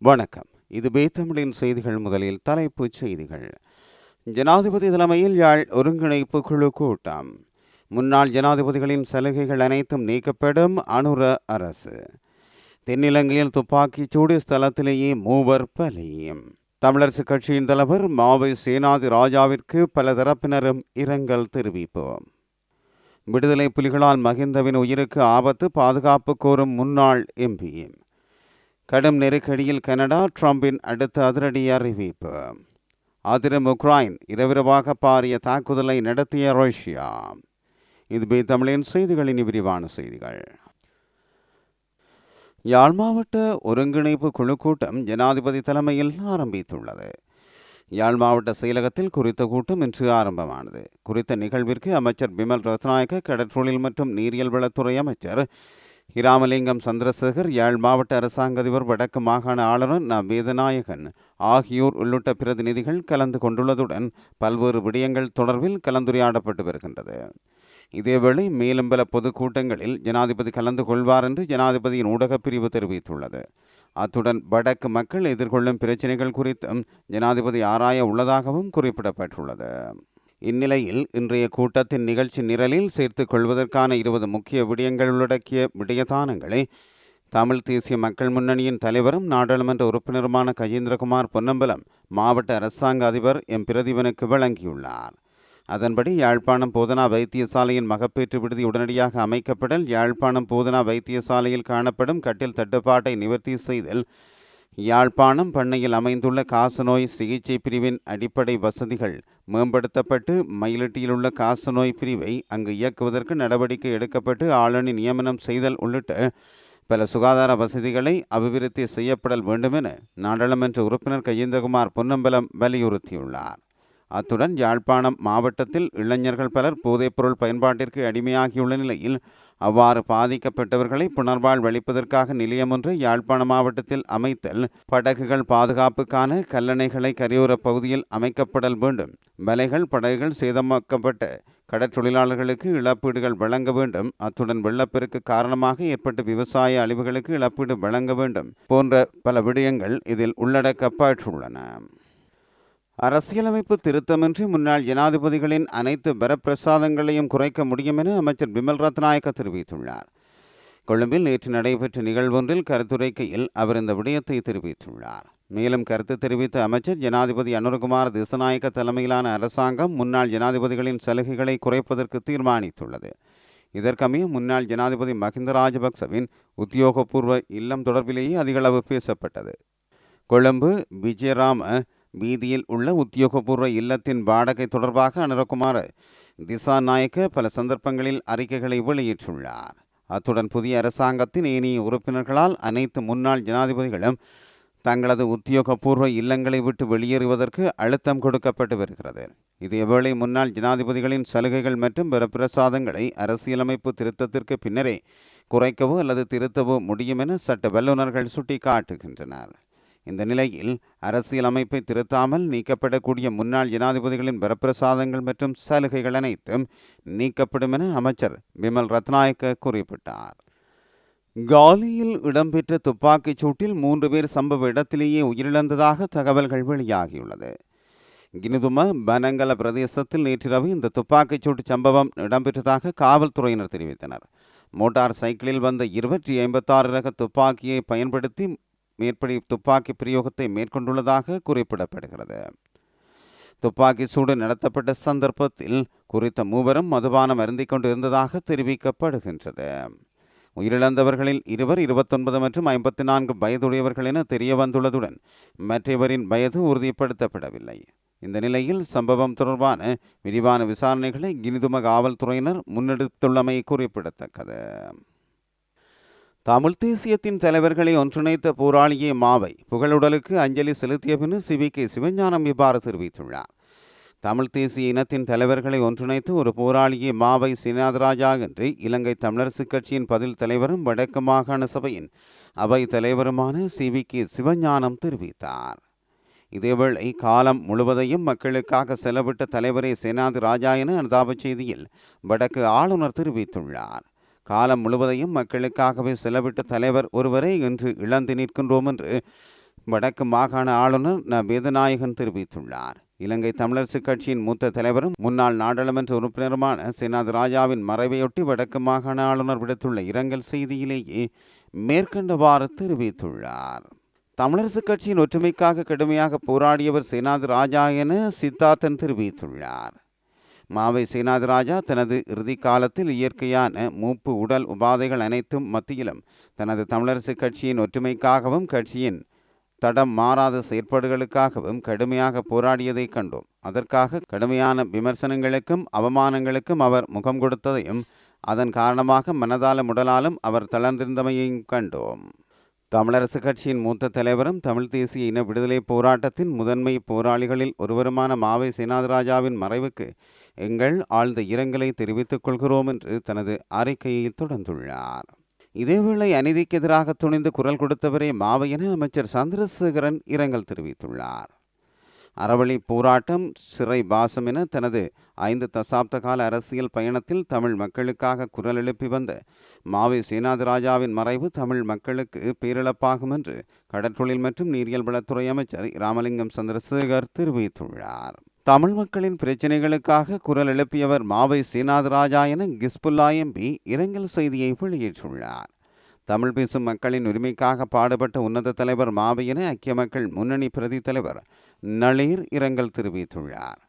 வணக்கம். இது பேத்தமிழின் செய்திகள். முதலில் தலைப்புச் செய்திகள். ஜனாதிபதி தலைமையில் யாழ் ஒருங்கிணைப்பு குழு கூட்டம். முன்னாள் ஜனாதிபதிகளின் சலுகைகள் அனைத்தும் நீக்கப்படும் அனுர அரசு. தென்னிலங்கையில் துப்பாக்கிச் சூடு, ஸ்தலத்திலேயே 3 பலி. தமிழரசு கட்சியின் தலைவர் மாவை சேனாதி ராஜாவிற்கு பல தரப்பினரும் இரங்கல் தெரிவிப்போம். விடுதலை புலிகளால் மகிந்தவின் உயிருக்கு ஆபத்து, பாதுகாப்பு கோரும் முன்னாள் எம்பி. கடும் நெருக்கடியில் கனடா, ட்ரம்பின் அடுத்த அதிரடி அறிவிப்பு. அதிரும் உக்ரைன், இரவிரவாக பாரிய தாக்குதலை நடத்திய ரஷ்யா. இது தமிழின் செய்திகளின் விரிவான செய்திகள். யாழ் மாவட்ட ஒருங்கிணைப்பு குழு கூட்டம் ஜனாதிபதி தலைமையில் ஆரம்பித்துள்ளது. யாழ் மாவட்ட செயலகத்தில் குறித்த கூட்டம் இன்று ஆரம்பமானது. குறித்த நிகழ்விற்கு அமைச்சர் பிமல் ரத்நாயக்க, கடற்றொழில் மற்றும் நீரியல் வளத்துறை அமைச்சர் இராமலிங்கம் சந்திரசேகர், யாழ் மாவட்ட அரசாங்க அதிபர், வடக்கு மாகாண ஆளுநர் வேதநாயகன் ஆகியோர் உள்ளிட்ட பிரதிநிதிகள் கலந்து கொண்டுள்ளதுடன் பல்வேறு விடயங்கள் தொடர்பில் கலந்துரையாடப்பட்டு வருகின்றது. இதேவேளை மேலும் பல பொதுக்கூட்டங்களில் ஜனாதிபதி கலந்து கொள்வார் என்று ஜனாதிபதியின் ஊடகப் பிரிவு தெரிவித்துள்ளது. அத்துடன் வடக்கு மக்கள் எதிர்கொள்ளும் பிரச்சினைகள் குறித்தும் ஜனாதிபதி ஆராய உள்ளதாகவும் குறிப்பிடப்பட்டுள்ளது. இந்நிலையில் இன்றைய கூட்டத்தின் நிகழ்ச்சி நிரலில் சேர்த்துக் கொள்வதற்கான 20 முக்கிய விடயங்கள் உள்ளடக்கிய விடயதானங்களை தமிழ் தேசிய மக்கள் முன்னணியின் தலைவரும் நாடாளுமன்ற உறுப்பினருமான கஜேந்திரகுமார் பொன்னம்பலம் மாவட்ட அரசாங்க அதிபர் எம் பிரதீபனுக்கு வழங்கியுள்ளார். அதன்படி யாழ்ப்பாணம் போதனா வைத்தியசாலையின் மகப்பேற்று விடுதி உடனடியாக அமைக்கப்படல், யாழ்ப்பாணம் போதனா வைத்தியசாலையில் காணப்படும் கட்டில் தட்டுப்பாட்டை நிவர்த்தி செய்தல், யாழ்ப்பாணம் பண்ணையில் அமைந்துள்ள காசநோய் சிகிச்சை பிரிவின் அடிப்படை வசதிகள் மேம்படுத்தப்பட்டு மயிலட்டியிலுள்ள காசநோய் பிரிவை அங்கு இயக்குவதற்கு நடவடிக்கை எடுக்கப்பட்டு ஆளணி நியமனம் செய்தல் உள்ளிட்ட பல சுகாதார வசதிகளை அபிவிருத்தி செய்யப்படல் வேண்டுமென நாடாளுமன்ற உறுப்பினர் கஜேந்திரகுமார் பொன்னம்பலம் வலியுறுத்தியுள்ளார். அத்துடன் யாழ்ப்பாணம் மாவட்டத்தில் இளைஞர்கள் பலர் போதைப்பொருள் பயன்பாட்டிற்கு அடிமையாகியுள்ள நிலையில் அவ்வாறு பாதிக்கப்பட்டவர்களை புனர்வாழ்வளிப்பதற்காக நிலையம் ஒன்று யாழ்ப்பாண மாவட்டத்தில் அமைத்தல், படகுகள் பாதுகாப்புக்கான கல்லணைகளை கரையோர பகுதியில் அமைக்கப்படல் வேண்டும், வலைகள் படகுகள் சேதமாக்கப்பட்ட கடற்றொழிலாளர்களுக்கு இழப்பீடுகள் வழங்க வேண்டும், அத்துடன் வெள்ளப்பெருக்கு காரணமாக ஏற்பட்ட விவசாய அழிவுகளுக்கு இழப்பீடு வழங்க வேண்டும் போன்ற பல விடயங்கள் இதில் உள்ளடக்கப்பட்டுள்ளன. அரசியலமைப்பு திருத்தமின்றி முன்னாள் ஜனாதிபதிகளின் அனைத்து வரப்பிரசாதங்களையும் குறைக்க முடியும் என அமைச்சர் பிமல் ரத்நாயக்க தெரிவித்துள்ளார். கொழும்பில் நேற்று நடைபெற்ற நிகழ்வொன்றில் கருத்துரைக்கையில் அவர் இந்த விடயத்தை தெரிவித்துள்ளார். மேலும் கருத்து தெரிவித்த அமைச்சர், ஜனாதிபதி அனுரகுமார் திசாநாயக்க தலைமையிலான அரசாங்கம் முன்னாள் ஜனாதிபதிகளின் சலுகைகளை குறைப்பதற்கு தீர்மானித்துள்ளது. இதற்கமைய முன்னாள் ஜனாதிபதி மஹிந்த ராஜபக்சவின் உத்தியோகபூர்வ இல்லம் தொடர்பிலேயே அதிகளவு பேசப்பட்டது. கொழும்பு விஜயராம வீதியில் உள்ள உத்தியோகபூர்வ இல்லத்தின் வாடகை தொடர்பாக அனுரகுமார் திசாநாயக்க பல சந்தர்ப்பங்களில் அறிக்கைகளை வெளியிட்டுள்ளார். அத்துடன் புதிய அரசாங்கத்தின் ஏனைய உறுப்பினர்களால் அனைத்து முன்னாள் ஜனாதிபதிகளும் தங்களது உத்தியோகபூர்வ இல்லங்களை விட்டு வெளியேறுவதற்கு அழுத்தம் கொடுக்கப்பட்டு வருகிறது. இதேவேளை முன்னாள் ஜனாதிபதிகளின் சலுகைகள் மற்றும் பிரசாதங்களை அரசியலமைப்பு திருத்தத்திற்கு பின்னரே குறைக்கவோ அல்லது திருத்தவோ முடியும் என சட்ட வல்லுநர்கள் சுட்டிக்காட்டுகின்றனர். இந்த நிலையில் அரசியலமைப்பை திருத்தாமல் நீக்கப்படக்கூடிய முன்னாள் ஜனாதிபதிகளின் வரப்பிரசாதங்கள் மற்றும் சலுகைகள் அனைத்தும் நீக்கப்படும் என அமைச்சர் பிமல் ரத்நாயக்க குறிப்பிட்டார். காலியில் இடம்பெற்ற துப்பாக்கிச் சூட்டில் 3 பேர் சம்பவ இடத்திலேயே உயிரிழந்ததாக தகவல்கள் வெளியாகியுள்ளது. கினிதும பனங்கல பிரதேசத்தில் நேற்றிரவு இந்த துப்பாக்கிச் சூட்டு சம்பவம் இடம்பெற்றதாக காவல்துறையினர் தெரிவித்தனர். மோட்டார் சைக்கிளில் வந்த 256 ரக துப்பாக்கியை பயன்படுத்தி மேற்படி துப்பாக்கி பிரயோகத்தை மேற்கொண்டுள்ளதாக குறிப்பிடப்படுகிறது. துப்பாக்கி சூடு நடத்தப்பட்ட சந்தர்ப்பத்தில் குறித்த மூவரும் மதுபானம் அருந்திக் கொண்டிருந்ததாக தெரிவிக்கப்படுகின்றது. உயிரிழந்தவர்களில் 2 29 மற்றும் 54 வயதுடையவர்கள் என தெரிய வந்துள்ளதுடன் மற்றவரின் வயது உறுதிப்படுத்தப்படவில்லை. இந்த நிலையில் சம்பவம் தொடர்பான விரிவான விசாரணைகளை கினிதும காவல்துறையினர் முன்னெடுத்துள்ளமை குறிப்பிடத்தக்கது. தமிழ் தேசியத்தின் தலைவர்களை ஒன்றிணைத்த போராளியே மாவை புகழுடலுக்கு அஞ்சலி செலுத்திய பின்னர் சிவிகே சிவஞானம் இவ்வாறு தெரிவித்துள்ளார். தமிழ் தேசிய இனத்தின் தலைவர்களை ஒன்றிணைத்து ஒரு போராளியே மாவை சீனாதராஜா என்று இலங்கை தமிழரசு கட்சியின் பதில் தலைவரும் வடக்கு மாகாண சபையின் அவை தலைவருமான சிவிகே சிவஞானம் தெரிவித்தார். இதேவேளை காலம் முழுவதையும் மக்களுக்காக செலவிட்ட தலைவரே சேனாதி ராஜா என அனுதாப செய்தியில் வடக்கு ஆளுநர் தெரிவித்துள்ளார். காலம் முழுவதையும் மக்களுக்காகவே செலவிட்ட தலைவர் ஒருவரை இன்று இழந்து நிற்கின்றோம் என்று வடக்கு மாகாண ஆளுநர் ந வேதநாயகன் தெரிவித்துள்ளார். இலங்கை தமிழரசுக் கட்சியின் மூத்த தலைவரும் முன்னாள் நாடாளுமன்ற உறுப்பினருமான சேனாதி ராஜாவின் மறைவையொட்டி வடக்கு மாகாண ஆளுநர் விடுத்துள்ள இரங்கல் செய்தியிலேயே மேற்கண்டவாறு தெரிவித்துள்ளார். தமிழரசுக் கட்சியின் ஒற்றுமைக்காக கடுமையாக போராடியவர் சேனாதி ராஜா என சித்தார்த்தன் தெரிவித்துள்ளார். மாவை சேனாதி ராஜா தனது இறுதி காலத்தில் இயற்கையான மூப்பு உடல் உபாதைகள் அனைத்தும் மத்தியிலும் தனது தமிழரசுக் கட்சியின் ஒற்றுமைக்காகவும் கட்சியின் தடம் மாறாத செயற்பாடுகளுக்காகவும் கடுமையாக போராடியதை கண்டோம். அதற்காக கடுமையான விமர்சனங்களுக்கும் அவமானங்களுக்கும் அவர் முகம் கொடுத்ததையும் அதன் காரணமாக மனதாலும் உடலாலும் அவர் தளர்ந்திருந்தமையையும் கண்டோம். தமிழரசுக் கட்சியின் மூத்த தலைவரும் தமிழ் தேசிய இன விடுதலை போராட்டத்தின் முதன்மை போராளிகளில் ஒருவருமான மாவை சேனாதி ராஜாவின் மறைவுக்கு எங்கள் ஆழ்ந்த இரங்கலை தெரிவித்துக் கொள்கிறோம் என்று தனது அறிக்கையில் தொடர்ந்துள்ளார். இதேவேளை அநீதிக்கு எதிராக துணிந்து குரல் கொடுத்தவரே மாவை என அமைச்சர் சந்திரசேகரன் இரங்கல் தெரிவித்துள்ளார். அறவழி போராட்டம், சிறை வாசம் என தனது 5 தசாப்த கால அரசியல் பயணத்தில் தமிழ் மக்களுக்காக குரல் எழுப்பி வந்த மாவை சேனாதி ராஜாவின் மறைவு தமிழ் மக்களுக்கு பேரிழப்பாகும் என்று கடற்றொழில் மற்றும் நீரியல் வளத்துறை அமைச்சர் ராமலிங்கம் சந்திரசேகர் தெரிவித்துள்ளார். தமிழ் மக்களின் பிரச்சினைகளுக்காக குரல் எழுப்பியவர் மாவை சேனாதி ராஜா என கிஸ்புல்லா எம்பி இரங்கல் செய்தியை வெளியிட்டுள்ளார். தமிழ் பேசும் மக்களின் உரிமைக்காக பாடுபட்ட உன்னத தலைவர் மாவை என ஐக்கிய மக்கள் முன்னணி பிரதி தலைவர் நளீர் இரங்கல் தெரிவித்துள்ளார்.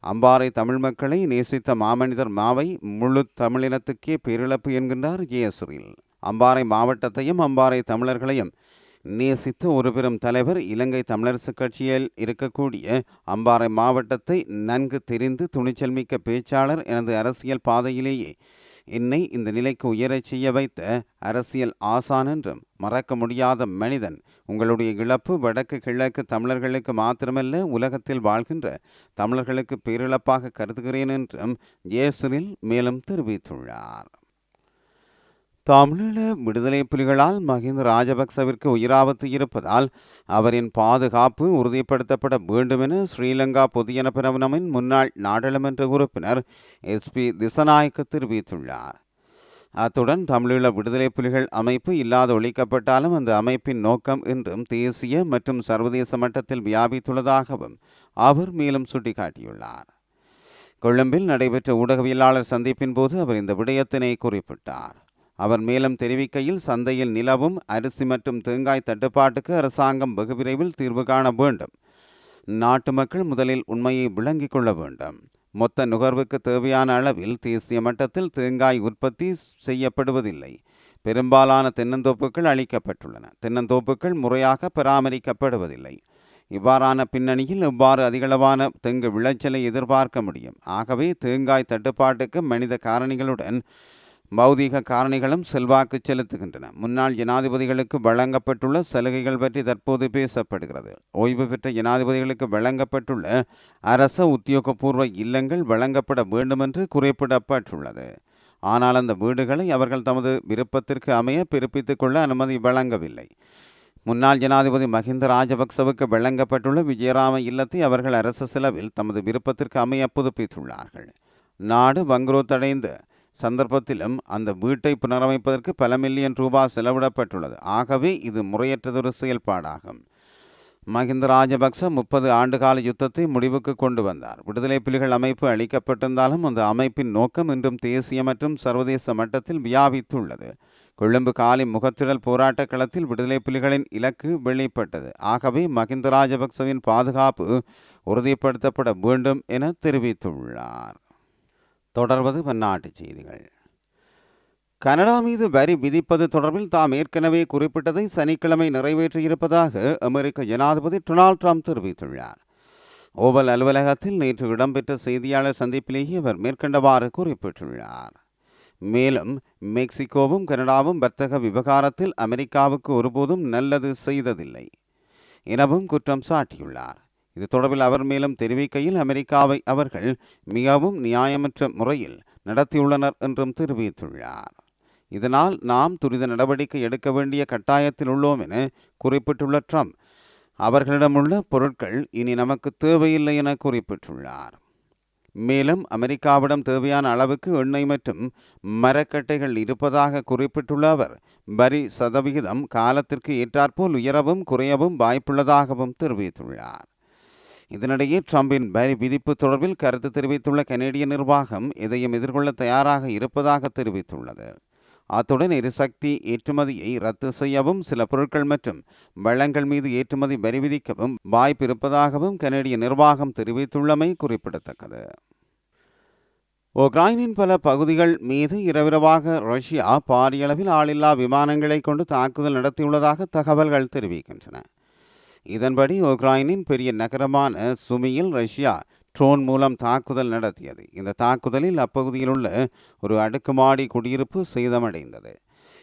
அம்பாறை தமிழ் மக்களை நேசித்த மாமனிதர் மாவை முழு தமிழினத்துக்கே பேரிழப்பு என்கின்றார் ஜெயஸ்ரீல். அம்பாறை மாவட்டத்தையும் அம்பாறை தமிழர்களையும் நேசித்த ஒரு பெரும் தலைவர். இலங்கை தமிழரசுக் கட்சியில் இருக்கக்கூடிய அம்பாறை மாவட்டத்தை நன்கு தெரிந்து துணிச்சல் மிக்க பேச்சாளர். எனது அரசியல் பாதையிலேயே என்னை இந்த நிலைக்கு உயரச் செய்ய வைத்த அரசியல் ஆசான் என்றும் மறக்க முடியாத மனிதன். உங்களுடைய இழப்பு வடக்கு கிழக்கு தமிழர்களுக்கு மாத்திரமல்ல, உலகத்தில் வாழ்கின்ற தமிழர்களுக்கு பேரிழப்பாக கருதுகிறேன் என்றும் ஜெயஸ்ரீல் மேலும் தெரிவித்துள்ளார். தமிழீழ விடுதலை புலிகளால் மஹிந்த ராஜபக்சவிற்கு உயிராபத்து இருப்பதால் அவரின் பாதுகாப்பு உறுதிப்படுத்தப்பட வேண்டும் என ஸ்ரீலங்கா பொதுஜன பெரமுனவின் முன்னாள் நாடாளுமன்ற உறுப்பினர் SP திசநாயக்க தெரிவித்துள்ளார். அத்துடன் தமிழீழ விடுதலை புலிகள் அமைப்பு இல்லாது ஒழிக்கப்பட்டாலும் அந்த அமைப்பின் நோக்கம் இன்றும் தேசிய மற்றும் சர்வதேச மட்டத்தில் வியாபித்துள்ளதாகவும் அவர் மேலும் சுட்டிக்காட்டியுள்ளார். கொழும்பில் நடைபெற்ற ஊடகவியலாளர் சந்திப்பின் போது அவர் இந்த விடயத்தினை குறிப்பிட்டார். அவர் மேலும் தெரிவிக்கையில், சந்தையில் நிலவும் அரிசி மற்றும் தேங்காய் தட்டுப்பாட்டுக்கு அரசாங்கம் வெகு விரைவில் தீர்வு காண வேண்டும். நாட்டு மக்கள் முதலில் உண்மையை விளங்கிக் கொள்ள வேண்டும். மொத்த நுகர்வுக்கு தேவையான அளவில் தேசிய மட்டத்தில் தேங்காய் உற்பத்தி செய்யப்படுவதில்லை. பெரும்பாலான தென்னந்தோப்புகள் அழிக்கப்பட்டுள்ளன. தென்னந்தோப்புகள் முறையாக பராமரிக்கப்படுவதில்லை. இவ்வாறான பின்னணியில் எவ்வாறு அதிகளவான தெங்கு விளைச்சலை எதிர்பார்க்க முடியும்? ஆகவே தேங்காய் தட்டுப்பாட்டுக்கு மனித காரணிகளுடன் பௌதீக காரணிகளும் செல்வாக்கு செலுத்துகின்றன. முன்னாள் ஜனாதிபதிகளுக்கு வழங்கப்பட்டுள்ள சலுகைகள் பற்றி தற்போது பேசப்படுகிறது. ஓய்வு பெற்ற ஜனாதிபதிகளுக்கு வழங்கப்பட்டுள்ள அரச உத்தியோகபூர்வ இல்லங்கள் வழங்கப்பட வேண்டும் என்று குறிப்பிடப்பட்டுள்ளது. ஆனால் அந்த வீடுகளை அவர்கள் தமது விருப்பத்திற்கு அமைய பிறப்பித்துக் கொள்ள அனுமதி வழங்கவில்லை. முன்னாள் ஜனாதிபதி மஹிந்த ராஜபக்சவுக்கு வழங்கப்பட்டுள்ள விஜயராம இல்லத்தை அவர்கள் அரசு செலவில் தமது விருப்பத்திற்கு அமைய புதுப்பித்துள்ளார்கள். நாடு வங்குரோத்தடைந்த சந்தர்ப்பத்திலும் அந்த வீட்டை புனரமைப்பதற்கு பல மில்லியன் ரூபாய் செலவிடப்பட்டுள்ளது. ஆகவே இது முறையற்றதொரு செயல்பாடாகும். மஹிந்த ராஜபக்ச 30 ஆண்டுகால யுத்தத்தை முடிவுக்கு கொண்டு வந்தார். விடுதலை புலிகள் அமைப்பு அளிக்கப்பட்டிருந்தாலும் அந்த அமைப்பின் நோக்கம் இன்றும் தேசிய மற்றும் சர்வதேச மட்டத்தில் வியாபித்துள்ளது. கொழும்பு காலி முகத்திடல் போராட்ட களத்தில் விடுதலை புலிகளின் இலக்கு வெளிப்பட்டது. ஆகவே மஹிந்த ராஜபக்சவின் பாதுகாப்பு உறுதிப்படுத்தப்பட வேண்டும் என தெரிவித்துள்ளார். தொடர்வது பன்னாட்டு செய்திகள். கனடா மீது வரி விதிப்பது தொடர்பில் தாம் ஏற்கனவே குறிப்பிட்டதை சனிக்கிழமை நிறைவேற்றியிருப்பதாக அமெரிக்க ஜனாதிபதி டொனால்ட் ட்ரம்ப் தெரிவித்துள்ளார். ஓவல் அலுவலகத்தில் நேற்று இடம்பெற்ற செய்தியாளர் சந்திப்பிலேயே அவர் மேற்கண்டவாறு குறிப்பிட்டுள்ளார். மேலும் மெக்சிகோவும் கனடாவும் வர்த்தக விவகாரத்தில் அமெரிக்காவுக்கு ஒருபோதும் நல்லது செய்ததில்லை எனவும் குற்றம் சாட்டியுள்ளார். இது தொடர்பில் அவர் மேலும் தெரிவிக்கையில், அமெரிக்காவை அவர்கள் மிகவும் நியாயமற்ற முறையில் நடத்தியுள்ளனர் என்றும் தெரிவித்துள்ளார். இதனால் நாம் துரித நடவடிக்கை எடுக்க வேண்டிய கட்டாயத்தில் உள்ளோம் என குறிப்பிட்டுள்ள ட்ரம்ப், அவர்களிடமுள்ள பொருட்கள் இனி நமக்கு தேவையில்லை என குறிப்பிட்டுள்ளார். மேலும் அமெரிக்காவிடம் தேவையான அளவுக்கு எண்ணெய் மற்றும் மரக்கட்டைகள் இருப்பதாக குறிப்பிட்டுள்ள அவர் வரி சதவிகிதம் காலத்திற்கு ஏற்றாற்போல் உயரவும் குறையவும் வாய்ப்புள்ளதாகவும் தெரிவித்துள்ளார். இதனிடையே ட்ரம்பின் வரி விதிப்பு தொடர்பில் கருத்து தெரிவித்துள்ள கனேடிய நிர்வாகம் எதையும் எதிர்கொள்ள தயாராக இருப்பதாக தெரிவித்துள்ளது. அத்துடன் எரிசக்தி ஏற்றுமதியை ரத்து செய்யவும் சில பொருட்கள் மற்றும் வளங்கள் மீது ஏற்றுமதி வரி விதிக்கவும் வாய்ப்பு இருப்பதாகவும் கனேடிய நிர்வாகம் தெரிவித்துள்ளமை குறிப்பிடத்தக்கது. உக்ரைனின் பல பகுதிகள் மீது இரவிரவாக ரஷ்யா பாரியளவில் ஆளில்லா விமானங்களை கொண்டு தாக்குதல் நடத்தியுள்ளதாக தகவல்கள் தெரிவிக்கின்றன. இதன்படி உக்ரைனின் பெரிய நகரமான சுமியில் ரஷ்யா ட்ரோன் மூலம் தாக்குதல் நடத்தியது. இந்த தாக்குதலில் அப்பகுதியில் உள்ள ஒரு அடுக்குமாடி குடியிருப்பு சேதமடைந்தது.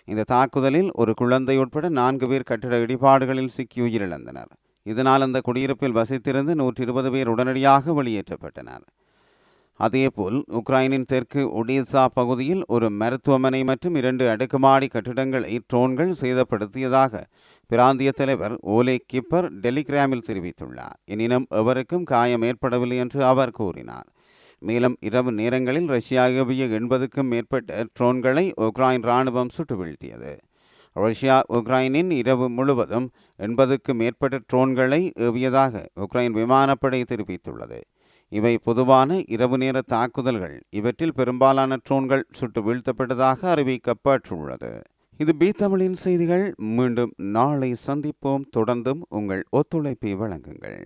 இந்த தாக்குதலில் ஒரு குழந்தை உட்பட 4 பேர் கட்டிட இடிபாடுகளில் சிக்கி உயிரிழந்தனர். இதனால் அந்த குடியிருப்பில் வசித்திருந்து 120 பேர் உடனடியாக வெளியேற்றப்பட்டனர். அதேபோல் உக்ரைனின் தெற்கு ஒடிசா பகுதியில் ஒரு மருத்துவமனை மற்றும் 2 அடுக்குமாடி கட்டிடங்களை ட்ரோன்கள் சேதப்படுத்தியதாக பிராந்திய தலைவர் ஓலே கிப்பர் டெலிகிராமில் தெரிவித்துள்ளார். எனினும் எவருக்கும் காயம் ஏற்படவில்லை என்று அவர் கூறினார். மேலும் இரவு நேரங்களில் ரஷ்யா ஏவிய 80க்கும் மேற்பட்ட ட்ரோன்களை உக்ரைன் இராணுவம் சுட்டு வீழ்த்தியது. ரஷ்யா உக்ரைனின் இரவு முழுவதும் 80க்கும் மேற்பட்ட ட்ரோன்களை ஏவியதாக உக்ரைன் விமானப்படை தெரிவித்துள்ளது. இவை பொதுவான இரவு நேர தாக்குதல்கள். இவற்றில் பெரும்பாலான ட்ரோன்கள் சுட்டு வீழ்த்தப்பட்டதாக அறிவிக்கப்பட்டுள்ளது. இது பி தமிழின் செய்திகள். மீண்டும் நாளை சந்திப்போம். தொடர்ந்தும் உங்கள் ஒத்துழைப்பை வழங்குங்கள்.